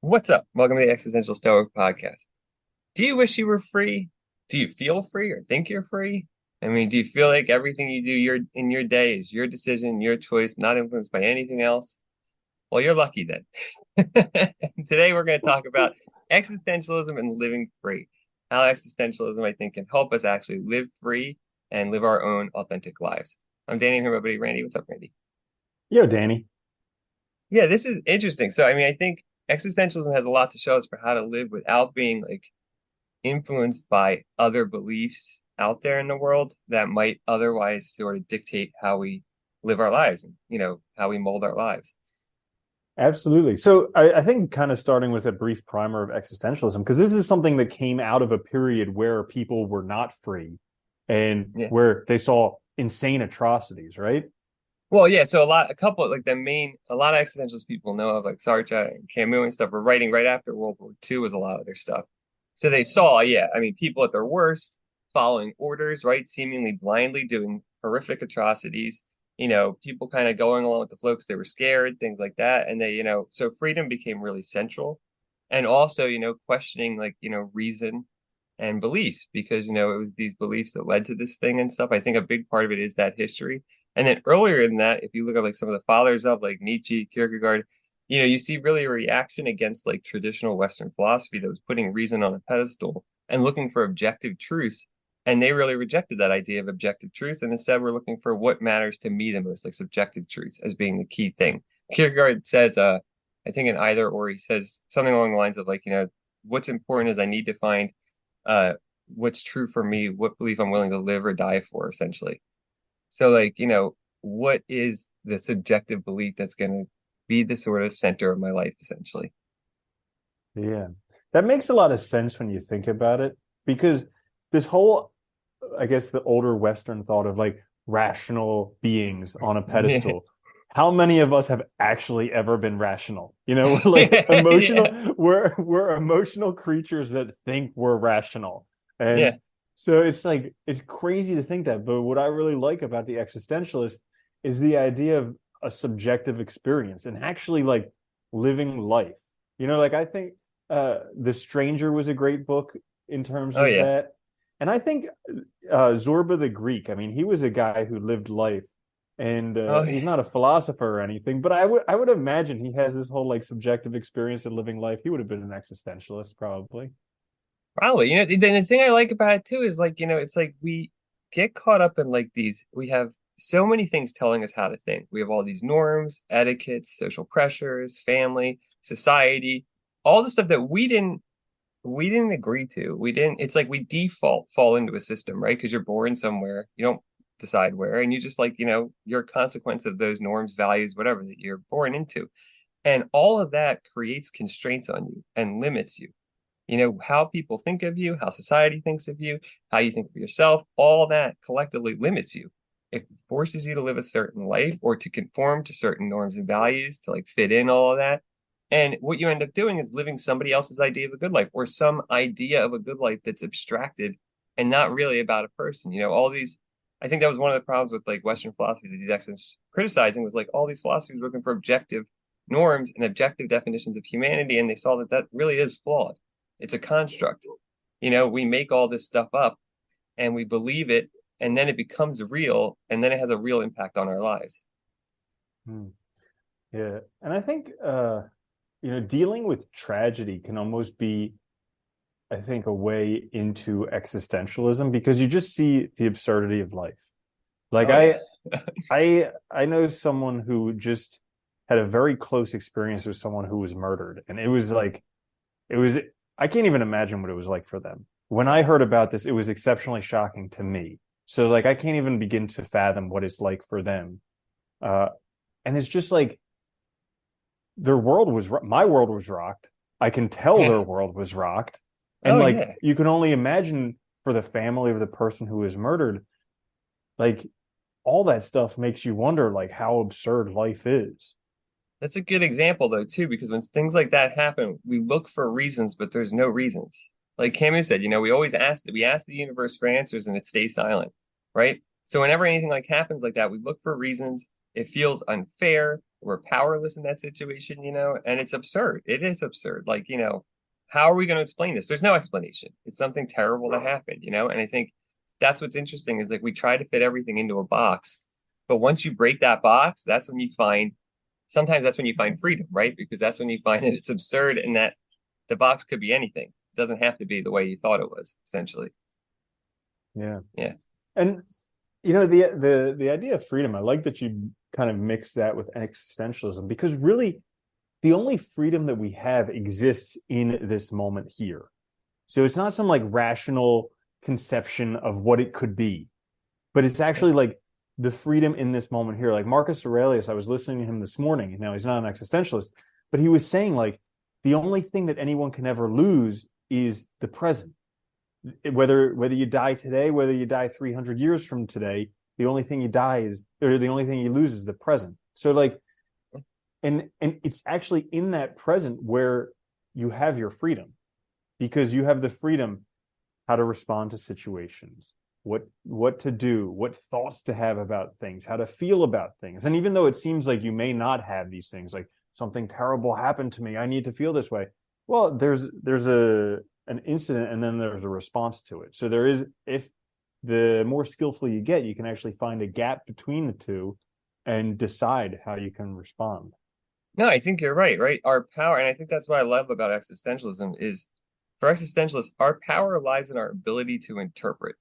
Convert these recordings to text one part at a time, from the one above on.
What's up? Welcome to the Existential Stoic podcast. Do you wish you were free? Do you feel free or think you're free? I mean, do you feel like everything you do in your day is your decision, your choice, not influenced by anything else? Well, you're lucky then. Today we're going to talk about existentialism and living free. How existentialism, I think, can help us actually live free and live our own authentic lives. I'm Danny, here, my buddy Randy. What's up, Randy? Yo, Danny. Yeah, this is interesting. So, I mean, I think existentialism has a lot to show us for how to live without being like influenced by other beliefs out there in the world that might otherwise sort of dictate how we live our lives and, how we mold our lives. Absolutely. So I think kind of starting with a brief primer of existentialism, because this is something that came out of a period where people were not free and Yeah. where they saw insane atrocities, right? Well, yeah, so a lot of existentialist people know of, like Sartre and Camus and stuff, were writing right after World War II was a lot of their stuff. So they saw, yeah, I mean, people at their worst, following orders, right, seemingly blindly doing horrific atrocities, people kind of going along with the flow because they were scared, things like that. And so freedom became really central. And also, questioning like, reason and beliefs because it was these beliefs that led to this thing and stuff. I think a big part of it is that history. And then earlier in that, if you look at like some of the fathers of like Nietzsche, Kierkegaard, you see really a reaction against like traditional Western philosophy that was putting reason on a pedestal and looking for objective truths. And they really rejected that idea of objective truth. And instead, we're looking for what matters to me the most, like subjective truths as being the key thing. Kierkegaard says, I think in either or he says something along the lines of like, what's important is I need to find uh what's true for me, what belief I'm willing to live or die for, essentially. So like, what is the subjective belief that's going to be the sort of center of my life, essentially? Yeah. That makes a lot of sense when you think about it, because this whole, I guess, the older Western thought of like rational beings on a Yeah. pedestal. How many of us have actually ever been rational? We're like Yeah. emotional, we're emotional creatures that think we're rational. And Yeah. so it's like it's crazy to think that. But what I really like about the existentialist is the idea of a subjective experience and actually like living life. Like I think The Stranger was a great book in terms Oh of yeah. that. And I think Zorba the Greek, I mean, he was a guy who lived life, and Oh he's yeah. not a philosopher or anything, but I would imagine he has this whole like subjective experience of living life. He would have been an existentialist, probably. Probably. The thing I like about it too is like, it's like we get caught up in like we have so many things telling us how to think. We have all these norms, etiquettes, social pressures, family, society, all the stuff that we didn't agree to. We didn't, it's like we default fall into a system, right? Because you're born somewhere, you don't decide where, and you just like, you're a consequence of those norms, values, whatever that you're born into. And all of that creates constraints on you and limits you. How people think of you, how society thinks of you, how you think of yourself, all that collectively limits you. It forces you to live a certain life or to conform to certain norms and values to like fit in all of that. And what you end up doing is living somebody else's idea of a good life or some idea of a good life that's abstracted and not really about a person. All these, I think that was one of the problems with like Western philosophy that these experts criticizing was like all these philosophers looking for objective norms and objective definitions of humanity. And they saw that that really is flawed. It's a construct. We make all this stuff up and we believe it, and then it becomes real, and then it has a real impact on our lives. Hmm. Yeah, and I think dealing with tragedy can almost be, I think, a way into existentialism because you just see the absurdity of life. Like Oh yeah. I know someone who just had a very close experience with someone who was murdered, and it was I can't even imagine what it was like for them. When I heard about this, it was exceptionally shocking to me. So like I can't even begin to fathom what it's like for them. Uh, and it's just like my world was rocked. I can tell Yeah. their world was rocked. And Oh like yeah. you can only imagine for the family of the person who was murdered, like all that stuff makes you wonder like how absurd life is. That's a good example though too, because when things like that happen, we look for reasons, but there's no reasons. Like Camus said, we ask the universe for answers and it stays silent, right? So whenever anything like happens like that, we look for reasons. It feels unfair. we're powerless in that situation, and it's absurd. It is absurd. Like, how are we going to explain this? There's no explanation. It's something terrible that happened, and I think that's what's interesting is like we try to fit everything into a box, but once you break that box, sometimes that's when you find freedom, right? Because that's when you find that it's absurd and that the box could be anything. It doesn't have to be the way you thought it was, essentially. Yeah. Yeah. And the idea of freedom, I like that you kind of mix that with existentialism, because really the only freedom that we have exists in this moment here. So it's not some like rational conception of what it could be, but it's actually like the freedom in this moment here. Like Marcus Aurelius, I was listening to him this morning. Now he's not an existentialist, but he was saying like the only thing that anyone can ever lose is the present. Whether you die today, whether you die 300 years from today, the only thing you lose is the present. So like, and it's actually in that present where you have your freedom, because you have the freedom how to respond to situations, what to do, what thoughts to have about things, how to feel about things. And even though it seems like you may not have these things, like something terrible happened to me, I need to feel this way. Well, there's an incident and then there's a response to it. So there is, if the more skillful you get, you can actually find a gap between the two and decide how you can respond. No, I think you're right, right? Our power, and I think that's what I love about existentialism is for existentialists, our power lies in our ability to interpret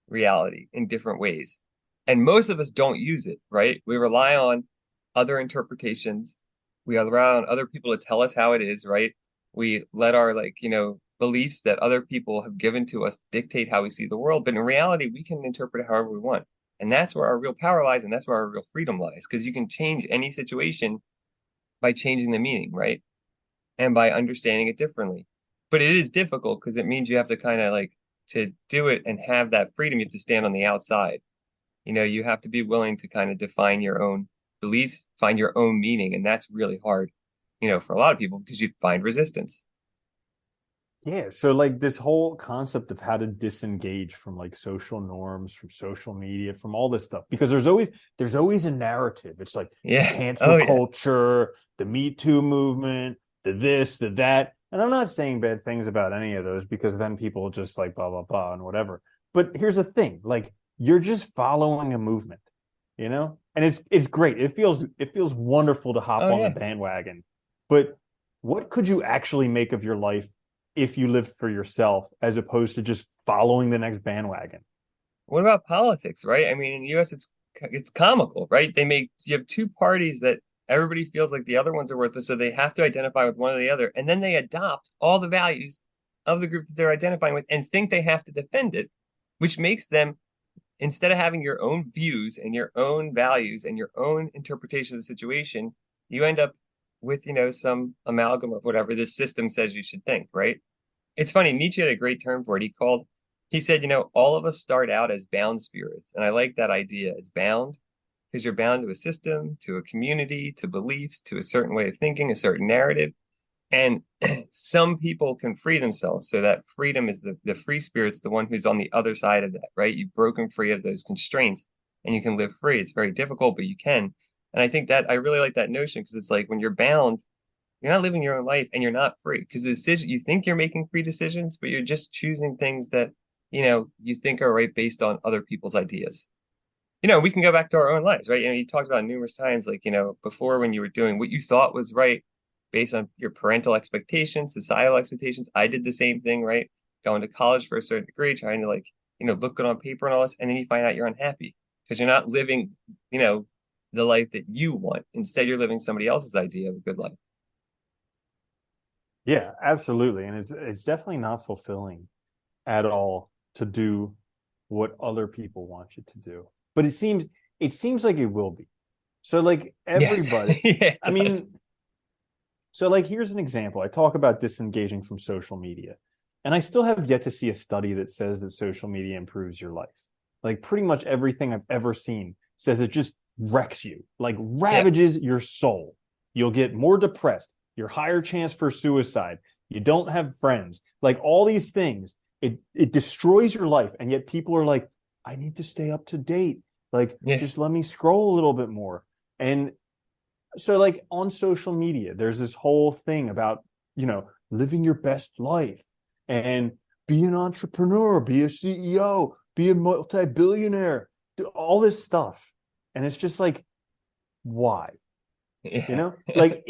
reality in different ways. And most of us don't use it, right? We rely on other interpretations. We rely on other people to tell us how it is, right? We let our beliefs that other people have given to us dictate how we see the world. But in reality, we can interpret it however we want. And that's where our real power lies, and that's where our real freedom lies, because you can change any situation by changing the meaning, right? And by understanding it differently. But it is difficult because it means you have to kind of like to do it and have that freedom, you have to stand on the outside. You have to be willing to kind of define your own beliefs, find your own meaning. And that's really hard, for a lot of people because you find resistance. Yeah, so like this whole concept of how to disengage from like social norms, from social media, from all this stuff, because there's always a narrative. It's like the Yeah. cancel Oh, yeah. culture, the Me Too movement, the this, the that. And I'm not saying bad things about any of those, because then people just like blah blah blah and whatever. But here's the thing, like you're just following a movement, And it's great. It feels wonderful to hop Oh, on the yeah. bandwagon. But what could you actually make of your life if you lived for yourself as opposed to just following the next bandwagon? What about politics, right? I mean, in the US, it's comical, right? You have two parties that everybody feels like the other ones are worthless, so they have to identify with one or the other, and then they adopt all the values of the group that they're identifying with and think they have to defend it, which makes them, instead of having your own views and your own values and your own interpretation of the situation, you end up with, some amalgam of whatever this system says you should think, right? It's funny, Nietzsche had a great term for it. He said, all of us start out as bound spirits. And I like that idea as bound because you're bound to a system, to a community, to beliefs, to a certain way of thinking, a certain narrative. And some people can free themselves. So that freedom is the free spirit's the one who's on the other side of that, right? You've broken free of those constraints and you can live free. It's very difficult, but you can. And I think that I really like that notion because it's like when you're bound, you're not living your own life and you're not free because the decision you think you're making free decisions, but you're just choosing things that, you think are right based on other people's ideas. We can go back to our own lives, right? You talked about numerous times, like, before when you were doing what you thought was right based on your parental expectations, societal expectations. I did the same thing, right? Going to college for a certain degree, trying to like, look good on paper and all this, and then you find out you're unhappy because you're not living, you know, the life that you want. Instead, you're living somebody else's idea of a good life. Yeah, absolutely. And it's definitely not fulfilling at all to do what other people want you to do. But it seems like it will be. So like Yes. everybody, Yeah, I it does. mean, so like here's an example. I talk about disengaging from social media. And I still have yet to see a study that says that social media improves your life. Like pretty much everything I've ever seen says it just wrecks you, like Yeah. ravages your soul. You'll get more depressed, your higher chance for suicide. You don't have friends, like all these things. It destroys your life. And yet people are like, I need to stay up to date. Like, Yeah. just let me scroll a little bit more. And So like on social media, there's this whole thing about, living your best life and be an entrepreneur, be a CEO, be a multi-billionaire, do all this stuff. And it's just like, why? Yeah. Like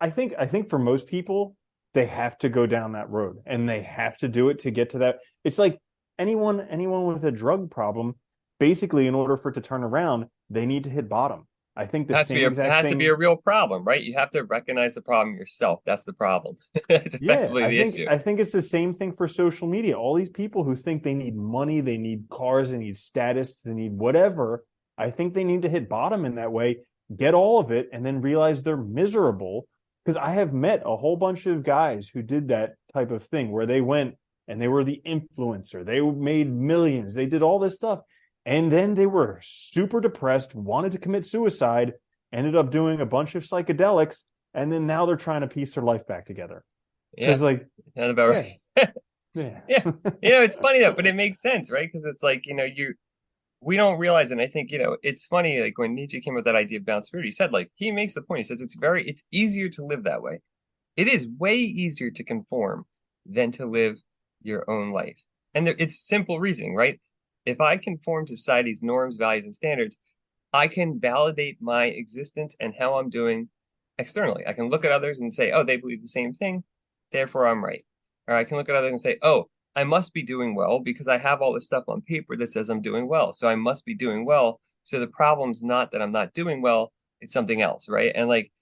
I think for most people, they have to go down that road and they have to do it to get to that. It's like anyone with a drug problem, basically, in order for it to turn around, they need to hit bottom. I think the same It exact has to be a thing. real problem, right? You have to recognize the problem yourself. That's the problem. It's Yeah, effectively I the think issue. I think it's the same thing for social media. All these people who think they need money, they need cars, they need status, they need whatever. I think they need to hit bottom in that way, get all of it, and then realize they're miserable. Because I have met a whole bunch of guys who did that type of thing where they went and they were the influencer, they made millions, they did all this stuff, and then they were super depressed, wanted to commit suicide, ended up doing a bunch of psychedelics, and then now they're trying to piece their life back together. Yeah, Because like, that's about yeah, right. yeah, Yeah. It's funny though, but it makes sense, right? Because it's like, we don't realize, and I think, it's funny, like when Nietzsche came up with that idea of balanced spirit, he said, like, he makes the point, he says it's easier to live that way. It is way easier to conform than to live your own life. And it's simple reasoning, right? If I conform to society's norms, values, and standards, I can validate my existence and how I'm doing externally. I can look at others and say, oh, they believe the same thing, therefore I'm right. Or I can look at others and say, oh, I must be doing well because I have all this stuff on paper that says I'm doing well. So I must be doing well. So the problem's not that I'm not doing well, it's something else, right? And like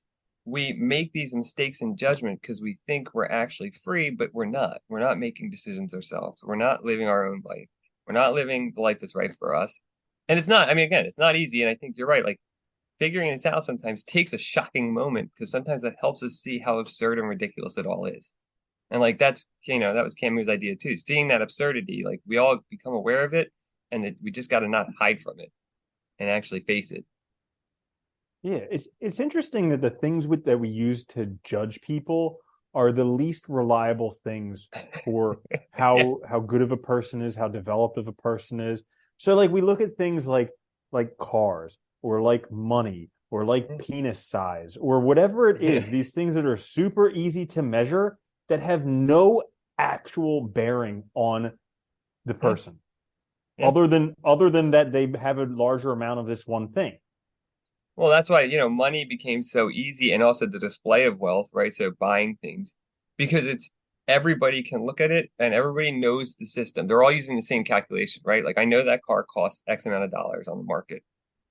we make these mistakes in judgment because we think we're actually free, but we're not. We're not making decisions ourselves. We're not living our own life. We're not living the life that's right for us. And it's not, I mean, again, it's not easy. And I think you're right. Like figuring this out sometimes takes a shocking moment because sometimes that helps us see how absurd and ridiculous it all is. And like that was Camus' idea too. Seeing that absurdity, like we all become aware of it and that we just got to not hide from it and actually face it. yeah. It's interesting that the things that we use to judge people are the least reliable things for Yeah. how good of a person is, how developed of a person is. So like we look at things like cars or like money or like penis size or whatever it is, these things that are super easy to measure that have no actual bearing on the Yeah. person Yeah. other than that they have a larger amount of this one thing. Well, that's why, money became so easy and also the display of wealth, right? So buying things because it's everybody can look at it and everybody knows the system. They're all using the same calculation, right? Like I know that car costs X amount of dollars on the market.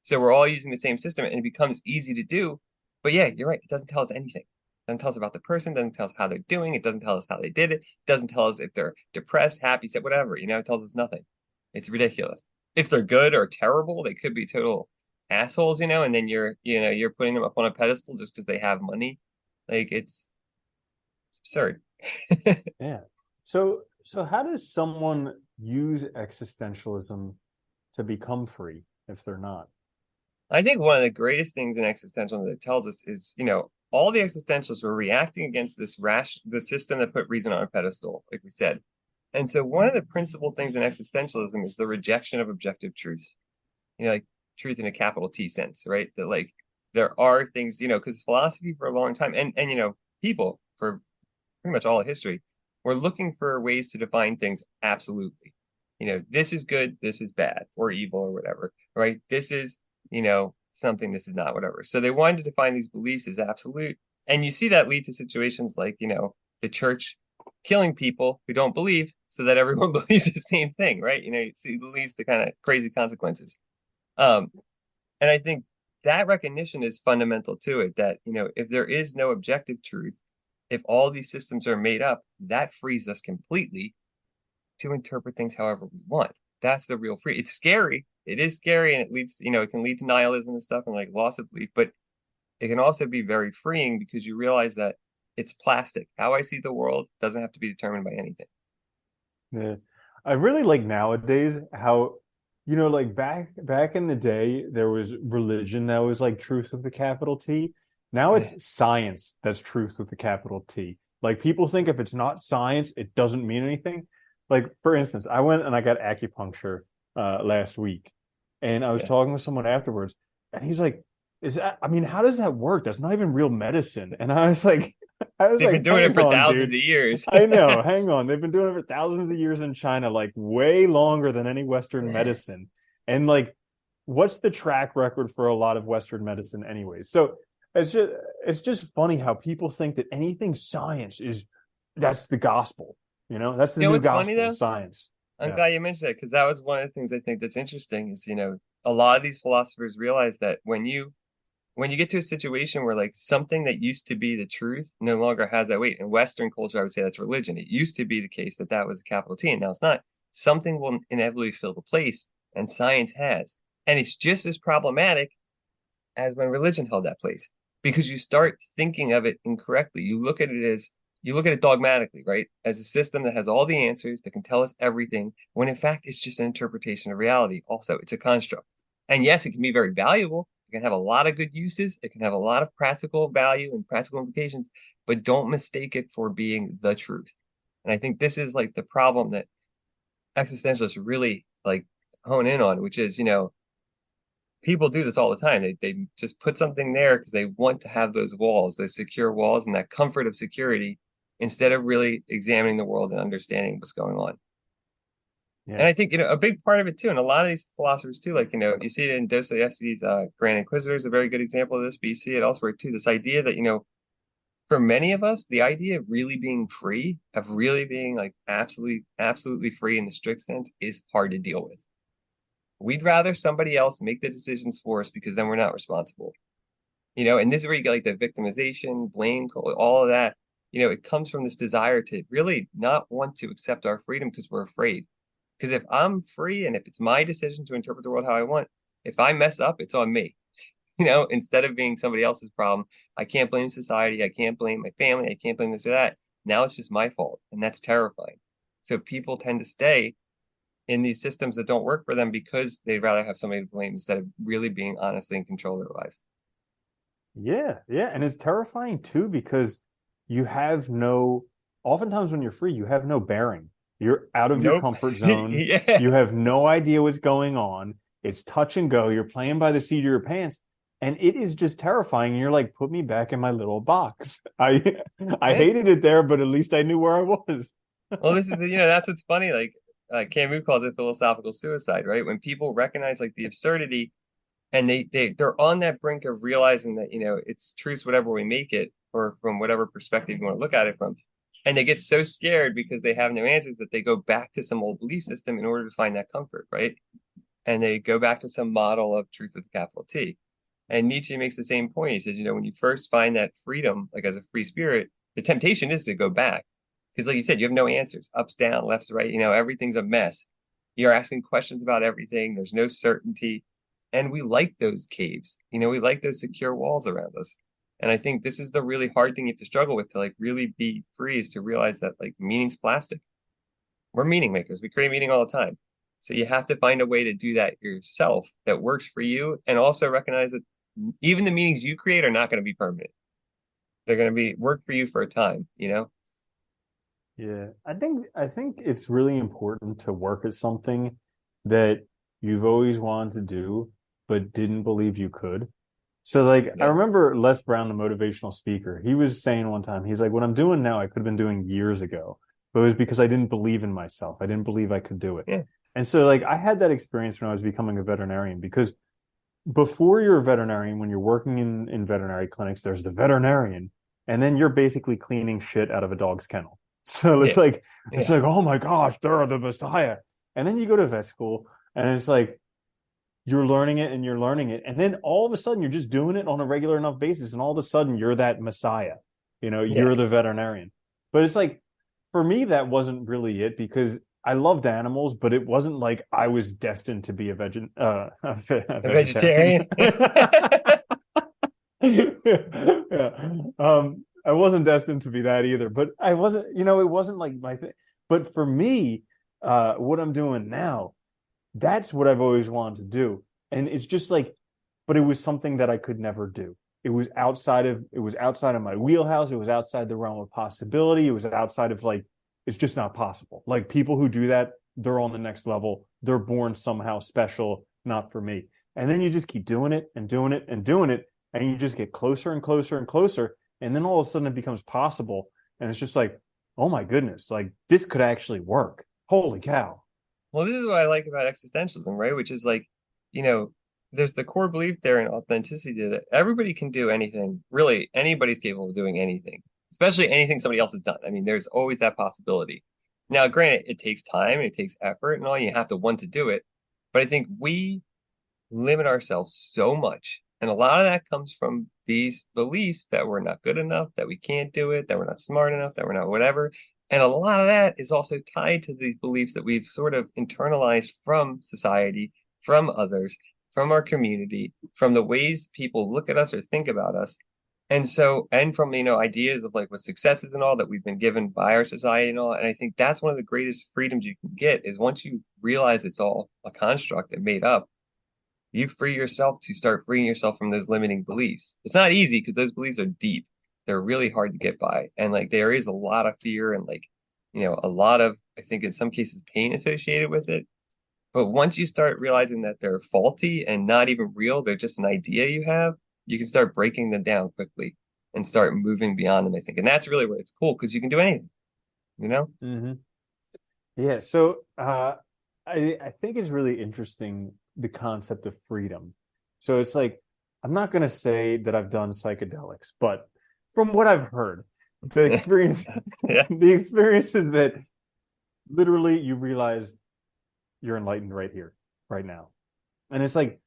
So we're all using the same system and it becomes easy to do. But yeah, you're right. It doesn't tell us anything. It doesn't tell us about the person, doesn't tell us how they're doing, it doesn't tell us how they did it, doesn't tell us if they're depressed, happy, sad, whatever, it tells us nothing. It's ridiculous. If they're good or terrible, they could be total assholes, and then you're putting them up on a pedestal just because they have money. Like it's absurd. Yeah. So how does someone use existentialism to become free if they're not? I think one of the greatest things in existentialism that it tells us is, all the existentialists were reacting against the system that put reason on a pedestal, like we said. And so one of the principal things in existentialism is the rejection of objective truth. Like truth in a capital T sense, right? That like there are things, because philosophy for a long time and people for pretty much all of history, were looking for ways to define things absolutely. This is good, this is bad, or evil, or whatever, right? This is, something, this is not, whatever. So they wanted to define these beliefs as absolute. And you see that lead to situations like, the church killing people who don't believe so that everyone believes the same thing, right? It leads to kind of crazy consequences. Um, and I think that recognition is fundamental to it that, if there is no objective truth, if all these systems are made up, that frees us completely to interpret things however we want. That's the real free. It's scary. It is scary and it leads, it can lead to nihilism and stuff and like loss of belief, but it can also be very freeing because you realize that it's plastic. How I see the world doesn't have to be determined by anything. Yeah. I really like nowadays how, like back in the day, there was religion that was like truth with the capital T. Now Yeah. it's science that's truth with the capital T. Like people think if it's not science, it doesn't mean anything. Like for instance, I went and I got acupuncture last week, and I was Yeah. talking with someone afterwards, and he's like, is that, I mean, how does that work? That's not even real medicine. And I was like, I was They've been like, doing it hang for on, thousands dude. of years. I know, hang on. They've been doing it for thousands of years in China, like way longer than any Western medicine. And like, what's the track record for a lot of Western medicine anyway? So it's just it's just funny how people think that anything science is that's the gospel. You know, that's the You know new what's funny gospel, though? science. I'm Yeah. glad you mentioned that because that was one of the things I think that's interesting is, a lot of these philosophers realize that when you get to a situation where like something that used to be the truth no longer has that weight. In Western culture, I would say that's religion. It used to be the case that that was a capital T, and now it's not. Something will inevitably fill the place, and science has. And it's just as problematic as when religion held that place because you start thinking of it incorrectly. You look at it dogmatically, right? As a system that has all the answers that can tell us everything, when in fact it's just an interpretation of reality. Also, it's a construct. And yes, it can be very valuable. It can have a lot of good uses. It can have a lot of practical value and practical implications, but don't mistake it for being the truth. And I think this is like the problem that existentialists really like hone in on, which is, people do this all the time. They just put something there because they want to have those walls, those secure walls, and that comfort of security instead of really examining the world and understanding what's going on. And Yeah. I think, a big part of it too, and a lot of these philosophers too, like, you see it in Dostoevsky's Grand Inquisitor is a very good example of this, but you see it elsewhere too. This idea that, for many of us, the idea of really being free, of really being like absolutely, absolutely free in the strict sense is hard to deal with. We'd rather somebody else make the decisions for us because then we're not responsible. And this is where you get like the victimization, blame, all of that. It comes from this desire to really not want to accept our freedom because we're afraid. Because if I'm free and if it's my decision to interpret the world how I want, if I mess up, it's on me. Instead of being somebody else's problem, I can't blame society. I can't blame my family. I can't blame this or that. Now it's just my fault. And that's terrifying. So people tend to stay in these systems that don't work for them because they'd rather have somebody to blame instead of really being honestly in control of their lives. Yeah, yeah, and it's terrifying too because you have no, oftentimes when you're free, you have no bearing. You're out of your Nope. comfort zone. Yeah. You have no idea what's going on. It's touch and go. You're playing by the seat of your pants, and it is just terrifying. And you're like, put me back in my little box. I Yeah. hated it there, but at least I knew where I was. Well, this is that's what's funny. Like Camus calls it philosophical suicide, right? When people recognize like the absurdity and they're on that brink of realizing that, it's truth whatever we make it, or from whatever perspective you want to look at it from. And they get so scared because they have no answers that they go back to some old belief system in order to find that comfort, right? And they go back to some model of truth with a capital T. And Nietzsche makes the same point. He says, when you first find that freedom, like as a free spirit, the temptation is to go back. Because, like you said, you have no answers, ups, down, lefts, right. Everything's a mess. You're asking questions about everything. There's no certainty. And we like those caves. We like those secure walls around us. And I think this is the really hard thing you have to struggle with to like really be free is to realize that like meaning's plastic. We're meaning makers. We create meaning all the time. So you have to find a way to do that yourself that works for you and also recognize that even the meanings you create are not going to be permanent. They're going to be work for you for a time. Yeah, I think it's really important to work at something that you've always wanted to do but didn't believe you could. So like I Yeah. remember Les Brown, the motivational speaker, he was saying one time, he's like, what I'm doing now, I could have been doing years ago, but it was because I didn't believe in myself. I didn't believe I could do it. Yeah. And so like I had that experience when I was becoming a veterinarian because before you're a veterinarian, when you're working in veterinary clinics, there's the veterinarian, and then you're basically cleaning shit out of a dog's kennel. So Yeah. it's Yeah. like, oh my gosh, they're the messiah. And then you go to vet school, and it's like you're learning it and you're learning it, and then all of a sudden you're just doing it on a regular enough basis, and all of a sudden you're that messiah. Yeah. You're the veterinarian. But it's like for me, that wasn't really it because I loved animals, but it wasn't like I was destined to be a A vegetarian. vegetarian. Yeah. I wasn't destined to be that either, but I wasn't, it wasn't like my thing. But for me, what I'm doing now, that's what I've always wanted to do. And it's just like, but it was something that I could never do. It was outside of my wheelhouse. It was outside the realm of possibility. It was outside of like, it's just not possible. Like people who do that, they're on the next level. They're born somehow special, not for me. And then you just keep doing it and doing it and doing it. and you just get closer and closer and closer, and then all of a sudden it becomes possible, and it's just like, oh my goodness, like this could actually work. Holy cow. Well, this is what I like about existentialism, right? Which is like, you know, there's the core belief there in authenticity that everybody can do anything. Really, anybody's capable of doing anything, especially anything somebody else has done. I mean, there's always that possibility. Now, granted, it takes time, it takes effort, and all you have to want to do it. But I think we limit ourselves so much. And a lot of that comes from these beliefs that we're not good enough, that we can't do it, that we're not smart enough, that we're not whatever. And a lot of that is also tied to these beliefs that we've sort of internalized from society, from others, from our community, from the ways people look at us or think about us. And so, and from, ideas of like what success is and all that we've been given by our society and all. And I think that's one of the greatest freedoms you can get is once you realize it's all a construct and made up, you free yourself to start freeing yourself from those limiting beliefs. It's not easy because those beliefs are deep. They're really hard to get by. And like there is a lot of fear and like, a lot of, I think in some cases, pain associated with it. But once you start realizing that they're faulty and not even real, they're just an idea you have, you can start breaking them down quickly and start moving beyond them, I think. And that's really where it's cool because you can do anything, you know? Mm-hmm. Yeah. So I think it's really interesting the concept of freedom. So it's like, I'm not going to say that I've done psychedelics, but from what I've heard, the experience, Yeah. the experience is that literally you realize you're enlightened right here, right now. And it's like,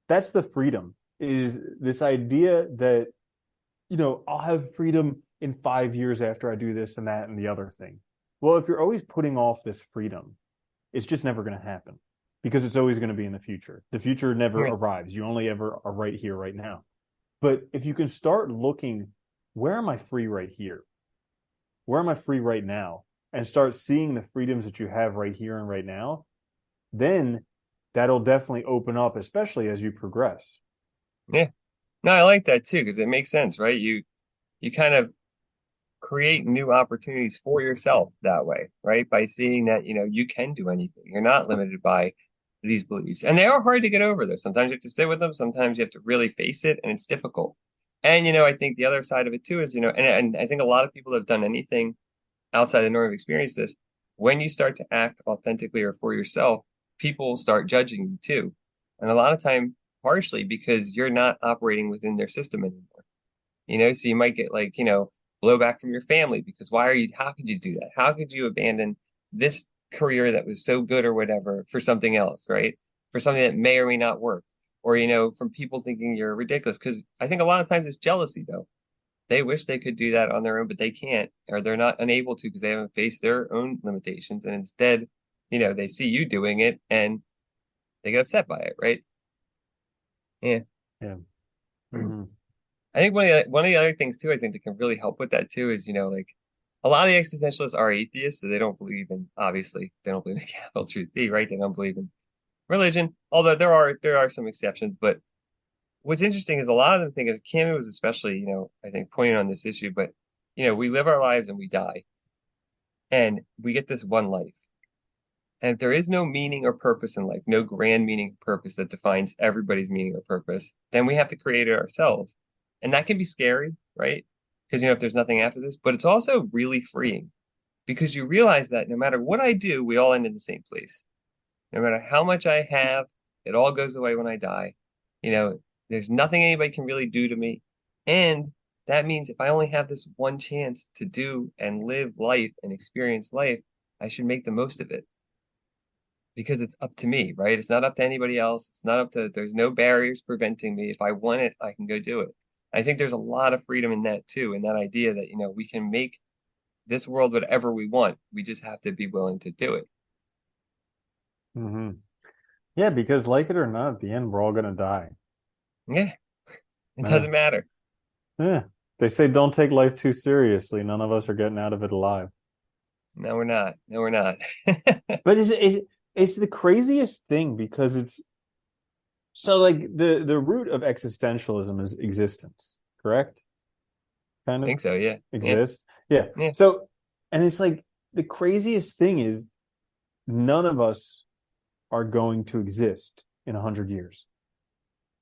that's the freedom, is this idea that, I'll have freedom in 5 years after I do this and that and the other thing. Well, if you're always putting off this freedom, it's just never going to happen because it's always going to be in the future. The future never Right. arrives. You only ever are right here, right now. But if you can start looking, where am I free right here? Where am I free right now? And start seeing the freedoms that you have right here and right now, then that'll definitely open up, especially as you progress. Yeah. No, I like that too, because it makes sense, right? You kind of create new opportunities for yourself that way, right? By seeing that, you can do anything. You're not limited by these beliefs. And they are hard to get over, though. Sometimes you have to sit with them, sometimes you have to really face it, and it's difficult. And, I think the other side of it too is, and I think a lot of people have done anything outside the norm have experienced this. When you start to act authentically or for yourself, people start judging you too. And a lot of time, partially because you're not operating within their system anymore. So you might get like, blowback from your family because how could you do that? How could you abandon this career that was so good or whatever for something else, right? For something that may or may not work. Or, from people thinking you're ridiculous. Because I think a lot of times it's jealousy, though. They wish they could do that on their own, but they can't, or they're not unable to because they haven't faced their own limitations. And instead, they see you doing it and they get upset by it, right? Yeah. Yeah. Hmm. Mm-hmm. I think one of the other things too, I think that can really help with that too is, like a lot of the existentialists are atheists, so they don't believe in obviously they don't believe in capital truth B, right? They don't believe in religion, although there are some exceptions. But what's interesting is a lot of them think, as Camus was especially, I think pointing on this issue, but we live our lives and we die, and we get this one life. And if there is no meaning or purpose in life, no grand meaning or purpose that defines everybody's meaning or purpose, then we have to create it ourselves. And that can be scary, right? Because, if there's nothing after this, but it's also really freeing because you realize that no matter what I do, we all end in the same place. No matter how much I have, it all goes away when I die. You know, there's nothing anybody can really do to me. And that means if I only have this one chance to do and live life and experience life, I should make the most of it because it's up to me, right? It's not up to anybody else. It's not up to, there's no barriers preventing me. If I want it, I can go do it. I think there's a lot of freedom in that too, in that idea that, we can make this world whatever we want. We just have to be willing to do it. Mm-hmm. Yeah, because like it or not, at the end, we're all going to die. Yeah, it Yeah. doesn't matter. Yeah. They say don't take life too seriously. None of us are getting out of it alive. No, we're not. No, we're not. But it's the craziest thing because it's so like the root of existentialism is existence, correct? Kind I of think so, yeah. Yeah. exist. Yeah. Yeah. So and it's like the craziest thing is none of us are going to exist in 100 years.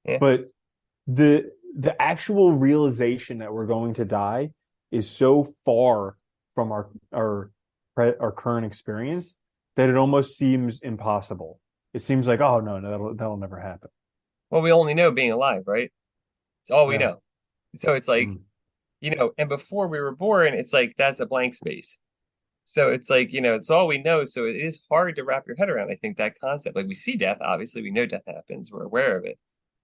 Yeah. But the the actual realization that we're going to die is so far from our current experience that it almost seems impossible. It seems like, oh no, no, that'll never happen. Well, we only know being alive, right? It's all we Yeah. know. So it's like, Mm. and before we were born, it's like that's a blank space. So it's like, it's all we know. So it is hard to wrap your head around, I think, that concept. Like we see death, obviously, we know death happens, we're aware of it.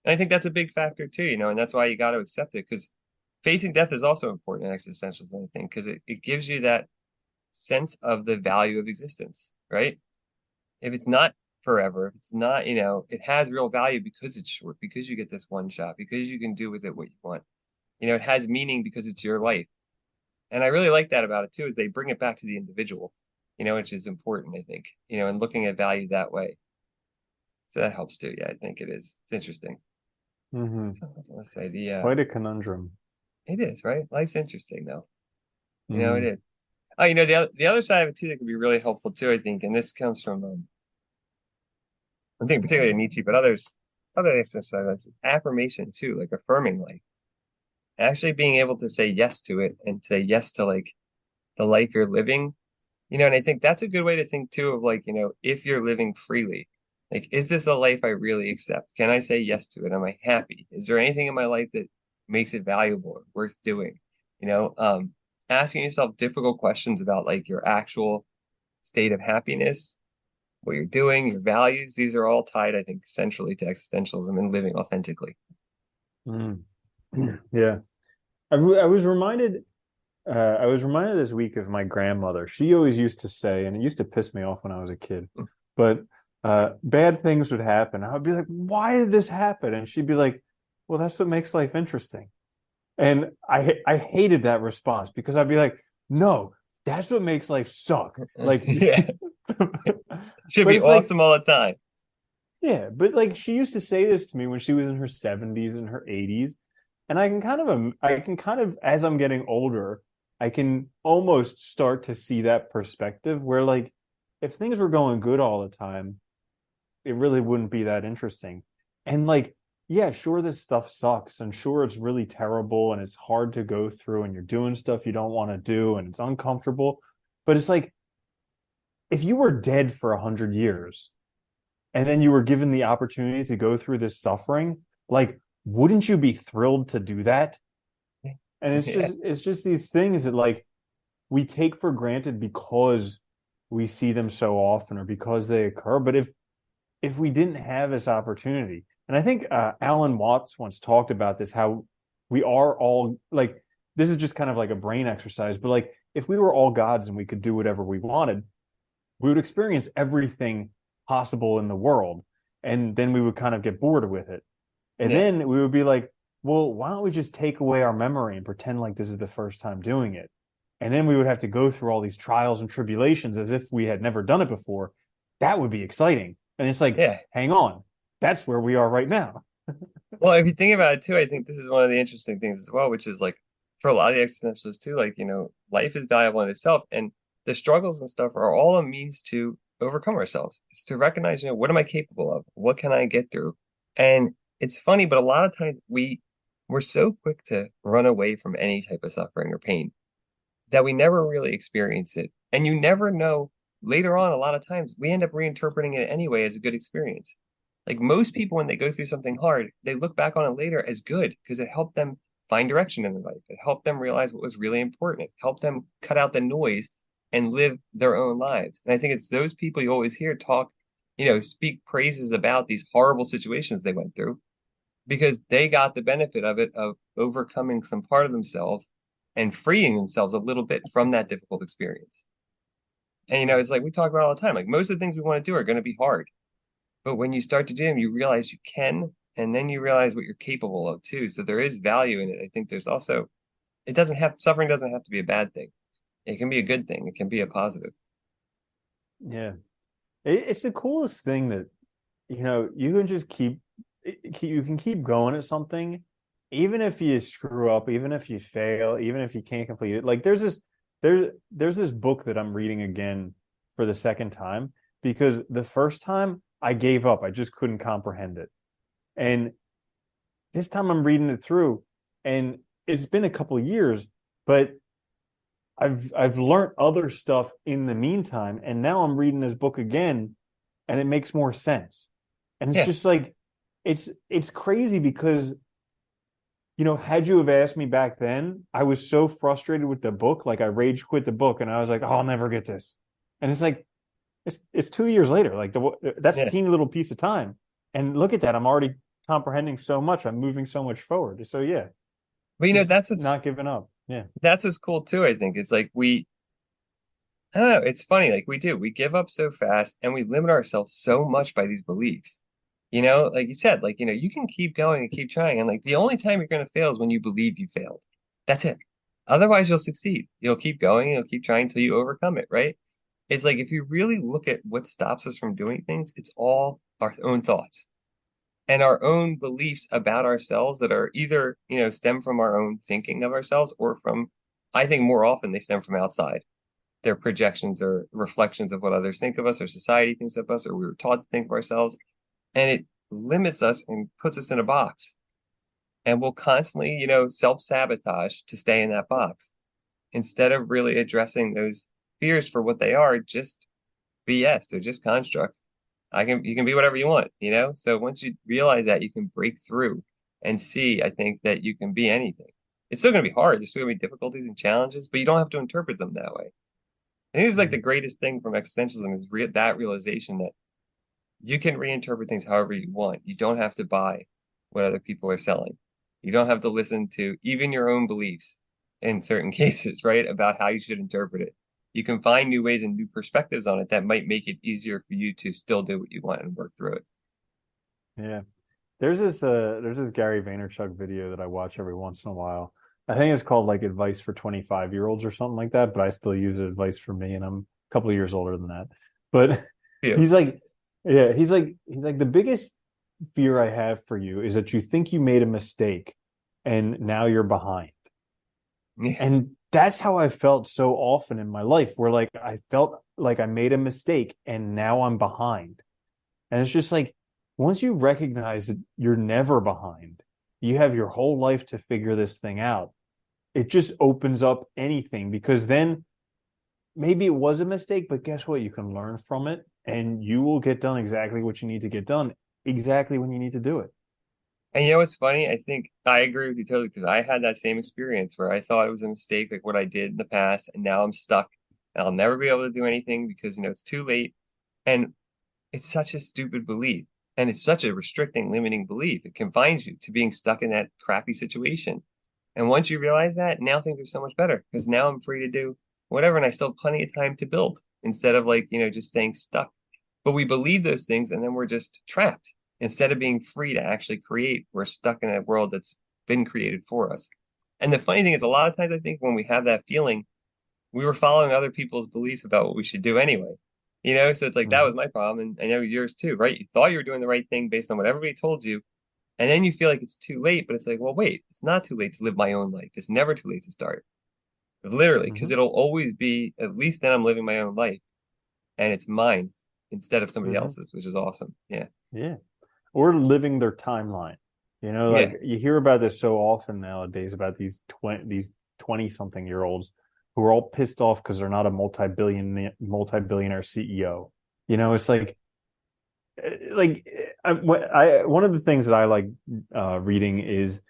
And I think that's a big factor too, and that's why you got to accept it because facing death is also important in existentialism, I think, because it gives you that sense of the value of existence, right? If it's not forever, if it's not, it has real value because it's short, because you get this one shot, because you can do with it what you want. It has meaning because it's your life. And I really like that about it too, is they bring it back to the individual, which is important, I think, and looking at value that way. So that helps too. Yeah, I think it is. It's interesting. Hmm. Let's say Quite a conundrum. it is, right? Life's interesting though. It Hmm. is. Oh, the other side of it too that could be really helpful too, I think, and this comes from I think particularly Nietzsche, but other exercises, affirmation too, like affirming life. Actually being able to say yes to it and say yes to like the life you're living. And I think that's a good way to think too of like, if you're living freely, like, is this a life I really accept? Can I say yes to it? Am I happy? Is there anything in my life that makes it valuable or worth doing? You know, um, Asking yourself difficult questions about like your actual state of happiness, what you're doing, your values. These are all tied, I think, centrally to existentialism and living authentically. Mm. Yeah. I was reminded this week of my grandmother. She always used to say, and it used to piss me off when I was a kid, but bad things would happen. I would be like, why did this happen? And she'd be like, well, that's what makes life interesting. And I hated that response because I'd be like, no, that's what makes life suck. Like, Yeah, it should but be it's like, awesome all the time. yeah, but like she used to say this to me when she was in her 70s and her 80s. And I can kind of, as I'm getting older, I can almost start to see that perspective where like if things were going good all the time, it really wouldn't be that interesting. And like, yeah, sure, this stuff sucks, and sure, it's really terrible, and it's hard to go through, and you're doing stuff you don't want to do, and it's uncomfortable. But it's like if you were dead for 100 years and then you were given the opportunity to go through this suffering, like, wouldn't you be thrilled to do that? And it's Yeah, just it's just these things that like we take for granted because we see them so often or because they occur. But if we didn't have this opportunity, and I think Alan Watts once talked about this, how we are all like, this is just kind of like a brain exercise, but like if we were all gods and we could do whatever we wanted, we would experience everything possible in the world, and then we would kind of get bored with it, and yeah. then we would be like, well, why don't we just take away our memory and pretend like this is the first time doing it? And then we would have to go through all these trials and tribulations as if we had never done it before. That would be exciting. And it's like, Yeah. hang on, that's where we are right now. Well, if you think about it too, I think this is one of the interesting things as well, which is like for a lot of the existentialists too, like, life is valuable in itself and the struggles and stuff are all a means to overcome ourselves. It's to recognize, what am I capable of? What can I get through? And it's funny, but a lot of times we're so quick to run away from any type of suffering or pain that we never really experience it. And you never know later on, a lot of times we end up reinterpreting it anyway as a good experience. Like most people, when they go through something hard, they look back on it later as good because it helped them find direction in their life. It helped them realize what was really important. It helped them cut out the noise and live their own lives. And I think it's those people you always hear talk, speak praises about these horrible situations they went through because they got the benefit of it, of overcoming some part of themselves and freeing themselves a little bit from that difficult experience. And it's like we talk about all the time. Like most of the things we want to do are going to be hard, but when you start to do them, you realize you can, and then you realize what you're capable of too. So there is value in it. I think there's also suffering doesn't have to be a bad thing. It can be a good thing. It can be a positive. Yeah. It's the coolest thing that, you can just you can keep going at something, even if you screw up, even if you fail, even if you can't complete it. Like there's this book that I'm reading again for the second time because the first time I gave up. I just couldn't comprehend it. And this time I'm reading it through, and it's been a couple of years, but I've learned other stuff in the meantime, and now I'm reading this book again, and it makes more sense. And it's Yeah, just like it's crazy because had you have asked me back then, I was so frustrated with the book, like I rage quit the book, and I was like, "Oh, I'll never get this." And it's like it's 2 years later, like that's a yeah. teeny little piece of time, and look at that, I'm already comprehending so much, I'm moving so much forward. So yeah, But just not giving up. Yeah. that's what's cool too, I think. It's like I don't know, it's funny, like we give up so fast and we limit ourselves so much by these beliefs. Like you said, like, you can keep going and keep trying. And like the only time you're gonna fail is when you believe you failed. That's it. Otherwise you'll succeed. You'll keep going, you'll keep trying until you overcome it, right? It's like if you really look at what stops us from doing things, it's all our own thoughts and our own beliefs about ourselves that are either, stem from our own thinking of ourselves or from, I think more often they stem from outside. They're projections or reflections of what others think of us or society thinks of us or we were taught to think of ourselves. And it limits us and puts us in a box. And we'll constantly, self-sabotage to stay in that box instead of really addressing those fears for what they are, just BS. They're just constructs. You can be whatever you want, So once you realize that, you can break through and see, I think, that you can be anything. It's still going to be hard. There's still going to be difficulties and challenges, but you don't have to interpret them that way. I think this is like the greatest thing from existentialism is that realization that you can reinterpret things however you want. You don't have to buy what other people are selling. You don't have to listen to even your own beliefs in certain cases, right? About how you should interpret it. You can find new ways and new perspectives on it that might make it easier for you to still do what you want and work through it. Yeah. There's this Gary Vaynerchuk video that I watch every once in a while. I think it's called like advice for 25-year-olds or something like that, but I still use it advice for me, and I'm a couple of years older than that. But Yeah. he's like, yeah, he's like the biggest fear I have for you is that you think you made a mistake and now you're behind. Yeah. And that's how I felt so often in my life, where like I felt like I made a mistake and now I'm behind. And it's just like once you recognize that you're never behind, you have your whole life to figure this thing out. It just opens up anything, because then maybe it was a mistake, but guess what? You can learn from it and you will get done exactly what you need to get done, exactly when you need to do it. And what's funny? I think I agree with you totally because I had that same experience where I thought it was a mistake, like what I did in the past, and now I'm stuck and I'll never be able to do anything because, it's too late. And it's such a stupid belief. And it's such a restricting, limiting belief. It confines you to being stuck in that crappy situation. And once you realize that, now things are so much better because now I'm free to do whatever and I still have plenty of time to build instead of like, just staying stuck. But we believe those things and then we're just trapped. Instead of being free to actually create, we're stuck in a world that's been created for us. And the funny thing is, a lot of times I think when we have that feeling, we were following other people's beliefs about what we should do anyway. So it's like that was Mhm. my problem, and I know yours too, right? You thought you were doing the right thing based on what everybody told you, and then you feel like it's too late, but it's like, well, wait, it's not too late to live my own life. It's never too late to start, literally, because Mhm. it'll always be, at least then I'm living my own life, and it's mine instead of somebody Mhm. else's, which is awesome. Yeah. Yeah. Or living their timeline. Yeah. Like you hear about this so often nowadays about these 20 something year olds who are all pissed off because they're not a multi-billionaire CEO. It's like one of the things that I like reading is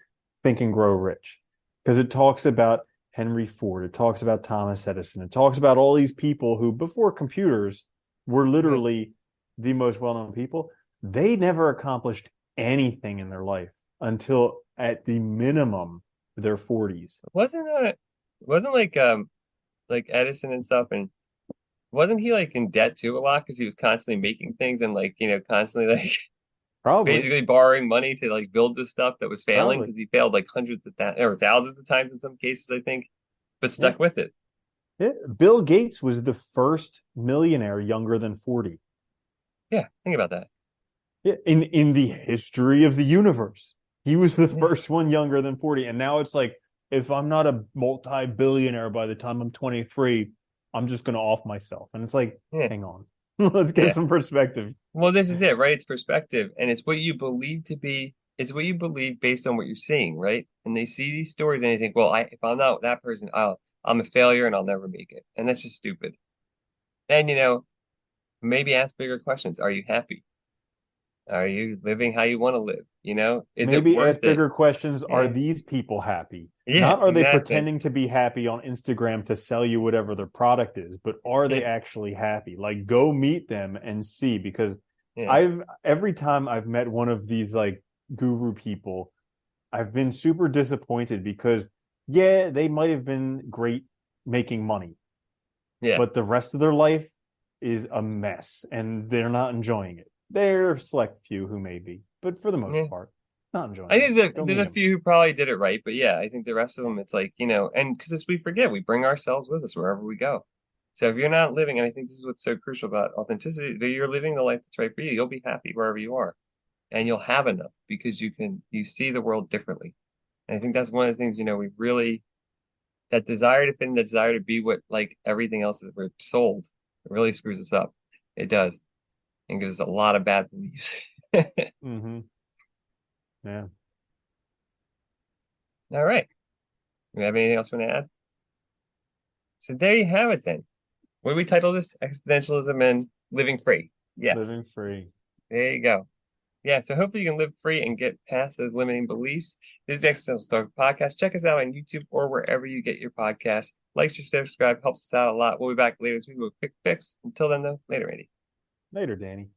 Think and Grow Rich, because it talks about Henry Ford, it talks about Thomas Edison, it talks about all these people who before computers were Mhm. literally the most well-known people. They never accomplished anything in their life until at the minimum their 40s. Wasn't like Edison and stuff, and wasn't he like in debt too a lot because he was constantly making things and like constantly like Probably, basically borrowing money to like build this stuff that was failing probably. because he failed like hundreds of or thousands of times in some cases, I think, but Yeah. stuck with it. Yeah. Bill Gates was the first millionaire younger than 40. Yeah, think about that. Yeah, in the history of the universe. He was the Yeah, first one younger than 40. And now it's like, if I'm not a multi-billionaire by the time I'm 23, I'm just going to off myself. And it's like, yeah, hang on. Let's get yeah. some perspective. Well, this is it, right? It's perspective, and it's what you believe to be. it's what you believe based on what you're seeing, right? And they see these stories and they think, well, if I'm not that person, I'm a failure and I'll never make it. And that's just stupid. And maybe ask bigger questions. Are you happy? Are you living how you want to live? Is it Maybe ask worth it? bigger questions. Are Yeah. these people happy? Yeah, Not are they exactly. pretending to be happy on Instagram to sell you whatever their product is, but are they Yeah. actually happy? Like go meet them and see because Yeah. I've every time I've met one of these like guru people, I've been super disappointed because yeah, they might have been great making money, Yeah. but the rest of their life is a mess and they're not enjoying it. There are select few who may be, but for the most Yeah. part, not I enjoying it. think Go there's meet a them. few who probably did it right, but yeah, I think the rest of them, it's like, and because we forget, we bring ourselves with us wherever we go. So if you're not living, and I think this is what's so crucial about authenticity, that you're living the life that's right for you, you'll be happy wherever you are, and you'll have enough because you see the world differently. And I think that's one of the things, we really that desire to fit in, that desire to be what like everything else is we're sold, it really screws us up. It does, and gives us a lot of bad beliefs. Mm-hmm. Yeah. All right. You have anything else you want to add? So there you have it then. What do we title this? Existentialism and living free. Yes. Living free. There you go. Yeah, so hopefully you can live free and get past those limiting beliefs. This is the Existential Stoic Podcast. Check us out on YouTube or wherever you get your podcasts. Like, share, subscribe, helps us out a lot. We'll be back later this week with a quick fix. Until then, though, later, Andy. Later, Danny.